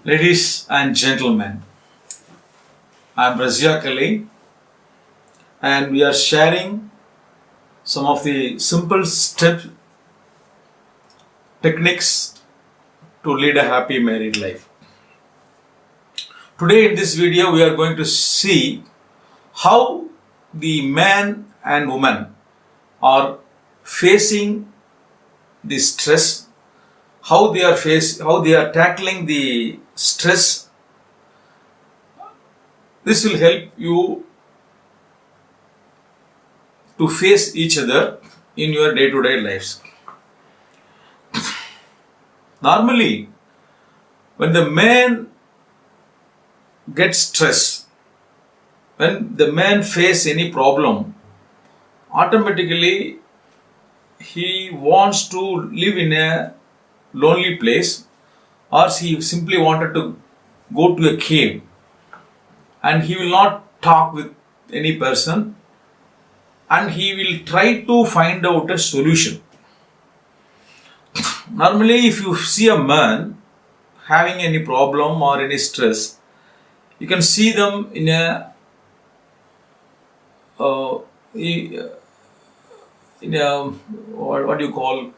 Ladies and gentlemen, I'm Razia Kali and we are sharing some of the simple step techniques to lead a happy married life. Today in this video we are going to see how the man and woman are facing the stress, how they are tackling the stress. This will help you to face each other in your day-to-day lives. Normally, when the man gets stressed, when the man face any problem, automatically he wants to live in a lonely place, or he simply wanted to go to a cave and he will not talk with any person and he will try to find out a solution. Normally, if you see a man having any problem or any stress, you can see them in a what do you call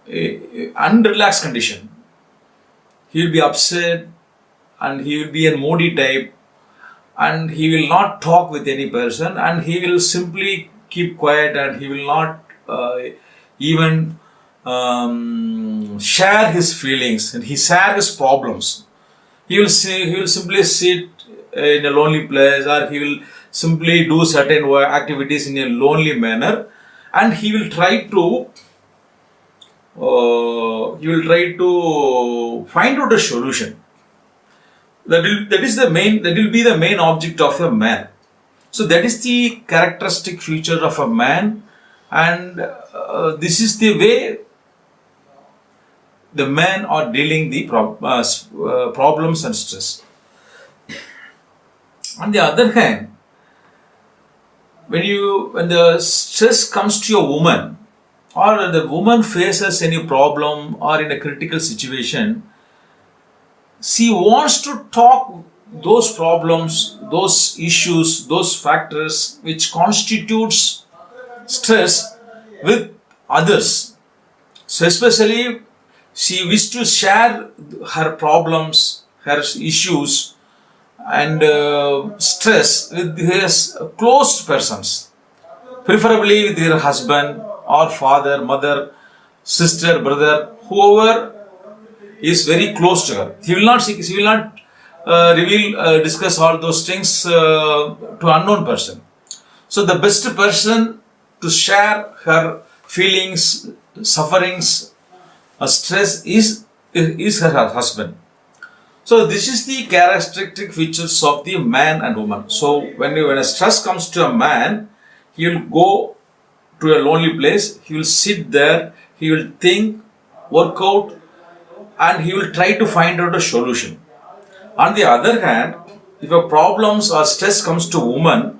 a unrelaxed condition. He will be upset and he will be a moody type and he will not talk with any person and he will simply keep quiet and he will not even share his feelings and he share his problems. He will simply sit in a lonely place, or he will simply do certain activities in a lonely manner, and he will try to find out a solution. That will be the main object of a man. So that is the characteristic feature of a man, and this is the way the men are dealing the problems and stress. On the other hand, when the stress comes to a woman, or when the woman faces any problem or in a critical situation, she wants to talk those problems, those issues, those factors which constitutes stress with others. So especially she wishes to share her problems, her issues and stress with his close persons, preferably with her husband or father, mother, sister, brother, whoever is very close to her. He will not discuss all those things to unknown person. So the best person to share her feelings, sufferings, stress is her husband. So this is the characteristic features of the man and woman. So when a stress comes to a man, he will go to a lonely place, he will sit there, he will think, work out, and he will try to find out a solution. On the other hand, if a problems or stress comes to woman,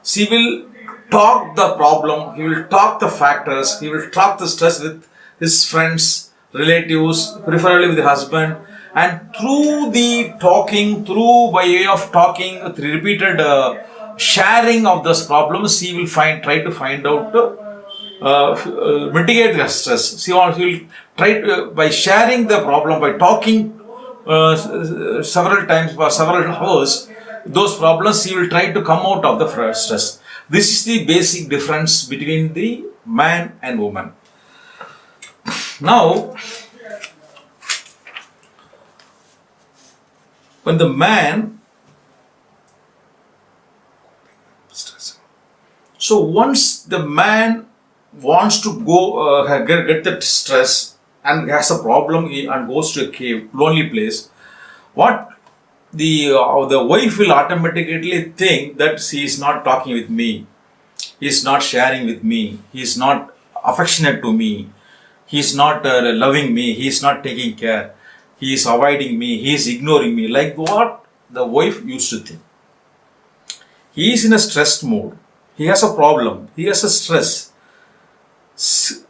she will talk the problem, he will talk the factors, he will talk the stress with his friends, relatives, preferably with the husband, and through by way of talking, through repeated sharing of those problems, he will try to find out mitigate the stress. He will try to, by sharing the problem, by talking several times for several hours, those problems, he will try to come out of the stress. This is the basic difference between the man and woman. Now, when the man, so once the man wants to go get that stress and has a problem and goes to a cave, lonely place, what the wife will automatically think that she is not talking with me, he is not sharing with me, he is not affectionate to me, he is not loving me, he is not taking care, he is avoiding me, he is ignoring me, like what the wife used to think. He is in a stressed mode, he has a problem, he has a stress,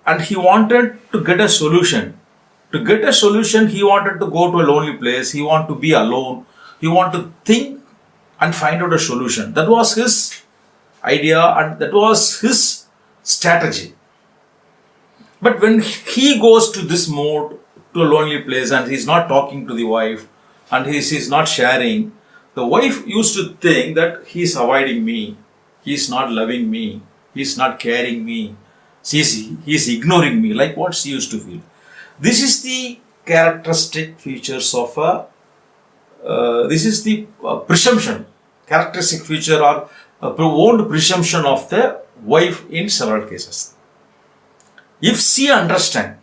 and he wanted to get a solution To get a solution, he wanted to go to a lonely place. He wanted to be alone. He wanted to think and find out a solution. That was his idea and that was his strategy. But when he goes to this mode, to a lonely place, and he's not talking to the wife and he's not sharing, the wife used to think that he's avoiding me, he's not loving me, he's not caring me, he's ignoring me, like what she used to feel. This is the characteristic features of this is the presumption, characteristic feature or owned presumption of the wife in several cases. If she understands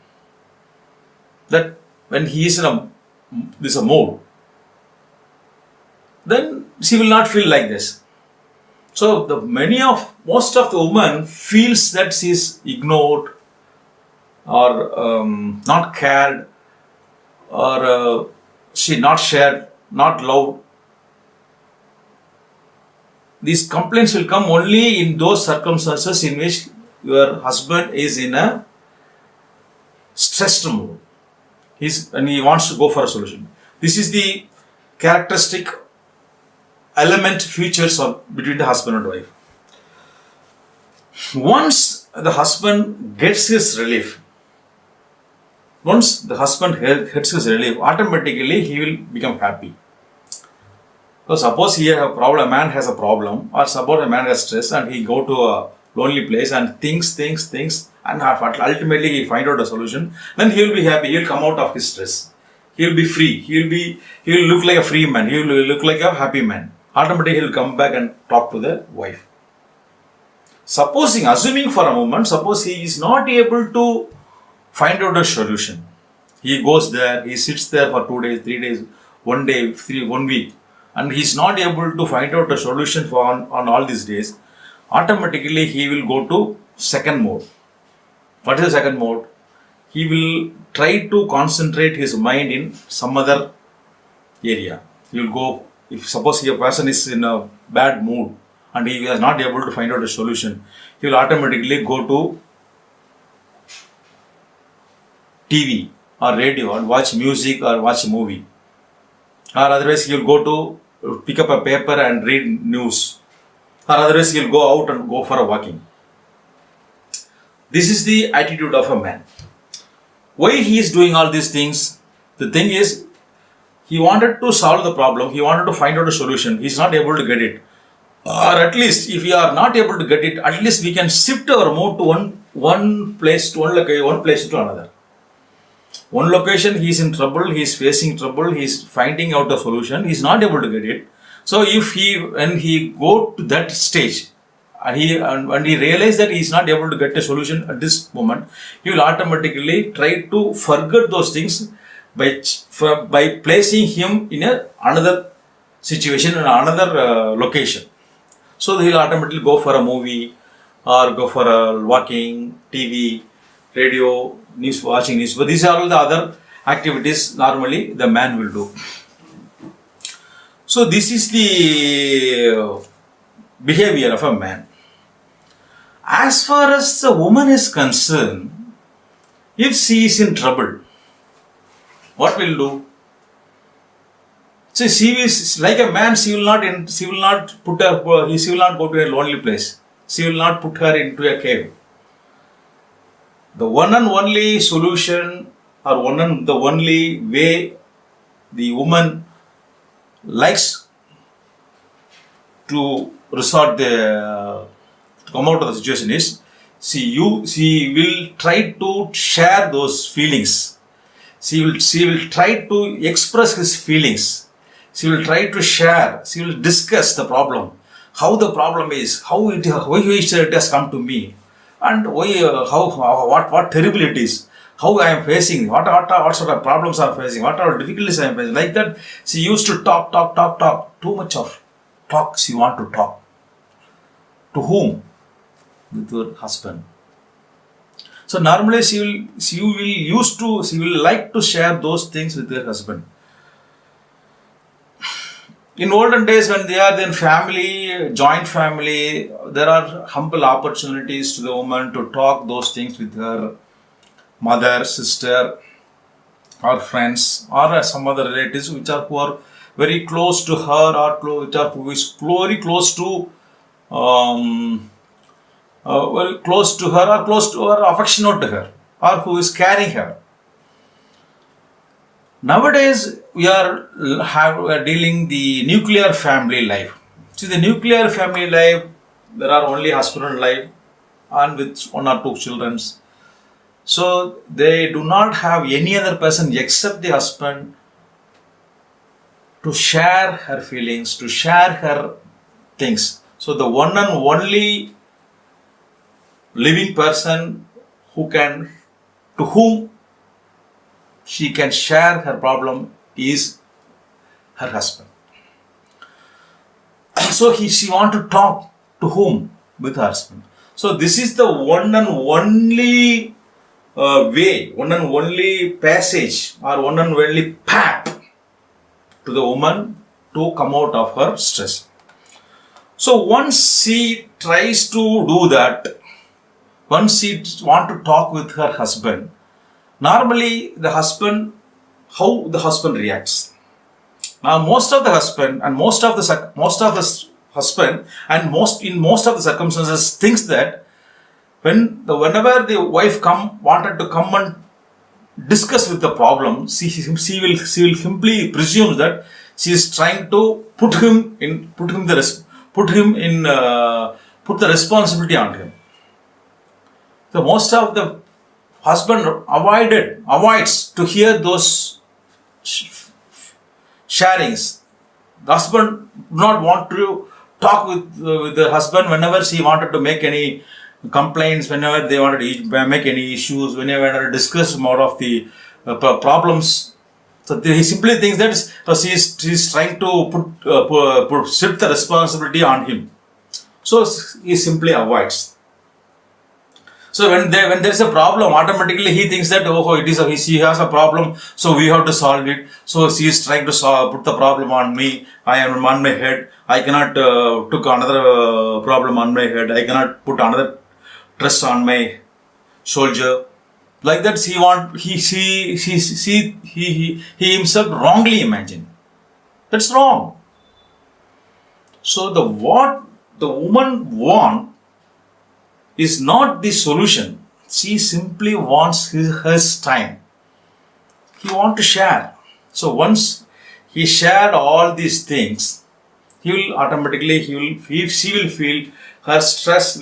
that when he is in a mode, then she will not feel like this. So most of the women feels that she is ignored or not cared or she not shared, not loved. These complaints will come only in those circumstances in which your husband is in a stressed mode. And he wants to go for a solution. This is the characteristic element features between the husband and wife. Once the husband gets his relief, automatically he will become happy. So suppose a man has a problem, or suppose a man has stress and he go to a lonely place and thinks, and ultimately he find out a solution, then he will be happy. He will come out of his stress. He will be free. He will look like a free man. He will look like a happy man. Automatically he will come back and talk to the wife. Assuming for a moment, suppose he is not able to find out a solution. He goes there, he sits there for 2 days, 3 days, 1 day, 1 week, and he is not able to find out a solution on all these days. Automatically he will go to second mode. What is the second mode? He will try to concentrate his mind in some other area. He will go, if suppose a person is in a bad mood and he is not able to find out a solution, he will automatically go to TV or radio and watch music or watch a movie. Or otherwise he will go to pick up a paper and read news. Or otherwise he will go out and go for a walking. This is the attitude of a man. Why he is doing all these things? The thing is, he wanted to solve the problem. He wanted to find out a solution. He is not able to get it. Or at least, if we are not able to get it, at least we can shift our mode to one place to another. One location, he is in trouble. He is facing trouble. He is finding out a solution. He is not able to get it. So, when he go to that stage, and he realizes that he is not able to get a solution at this moment, he will automatically try to forget those things by placing him in another situation, in another location. So he will automatically go for a movie or go for a walking, TV, radio, news, watching news. But these are all the other activities normally the man will do. So this is the behavior of a man. As far as the woman is concerned, if she is in trouble, what will do? So she is like a man. She will not go to a lonely place. She will not put her into a cave. The one and only solution, or the only way the woman likes to come out of the situation is, she will try to share those feelings. She will try to express his feelings. She will try to share. She will discuss the problem, how the problem is, why it has come to me, and what terrible it is, how I am facing, what sort of problems I am facing, what are difficulties I am facing. Like that, she used to talk. Too much of talk she want to talk. To whom? With her husband. So normally she will like to share those things with her husband. In olden days, when they are in family, joint family, there are humble opportunities to the woman to talk those things with her mother, sister, or friends or some other relatives which are who are very close to her or who is very close to very close to her or close to her, affectionate to her, or who is carrying her. Nowadays, we are dealing the nuclear family life. See, the nuclear family life, there are only husband and wife, and with one or two children. So they do not have any other person except the husband to share her feelings, to share her things. So the one and only living person to whom she can share her problem is her husband. So she want to talk to whom? With her husband. So this is the one and only way, one and only passage or one and only path to the woman to come out of her stress. So once she tries to do that, once she want to talk with her husband, normally how the husband reacts. Now most of the husband and most of the husband and in most of the circumstances thinks that whenever the wife wanted to come and discuss with the problem, she will simply presume that she is trying to put the responsibility on him. So most of the husband avoids to hear those sharings. The husband do not want to talk with the husband whenever she wanted to make any complaints, whenever they wanted to make any issues, whenever they wanted to discuss more of the problems. So he simply thinks that she is trying to shift the responsibility on him. So he simply avoids. So when there is a problem, automatically he thinks that she has a problem, so we have to solve it. So she is trying to put the problem on me. I am on my head. I cannot took another problem on my head. I cannot put another stress on my shoulder. Like that, he himself wrongly imagined. That's wrong. So what the woman wants is not the solution. She simply wants his time. He wants to share. So once he shared all these things, she will feel her stress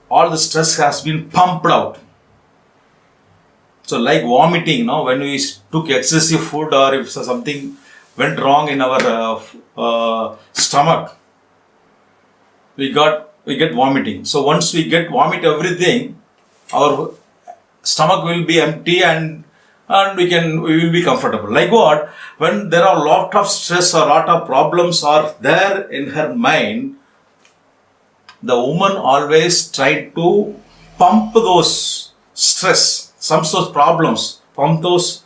all the stress has been pumped out. So like vomiting, when we took excessive food or if something went wrong in our stomach, we get vomiting. So once we vomit everything, our stomach will be empty and we will be comfortable. Like what? When there are a lot of stress or lot of problems are there in her mind, the woman always tried to pump those stress, some those problems, pump those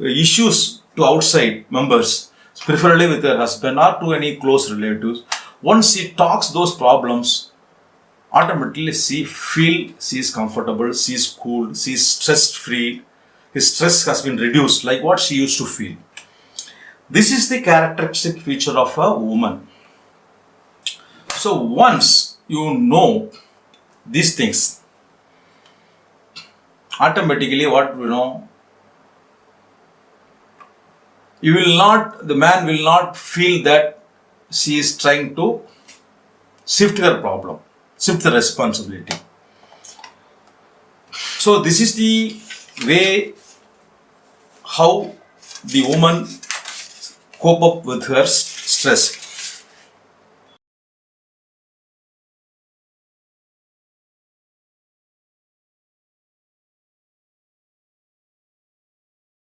issues to outside members, preferably with her husband or to any close relatives. Once she talks those problems, automatically she is comfortable, she is cool, she is stress free, his stress has been reduced like what she used to feel. This is the characteristic feature of a woman. So once you know these things, automatically the man will not feel that she is trying to shift her problem, shift the responsibility. So this is the way how the woman cope up with her stress.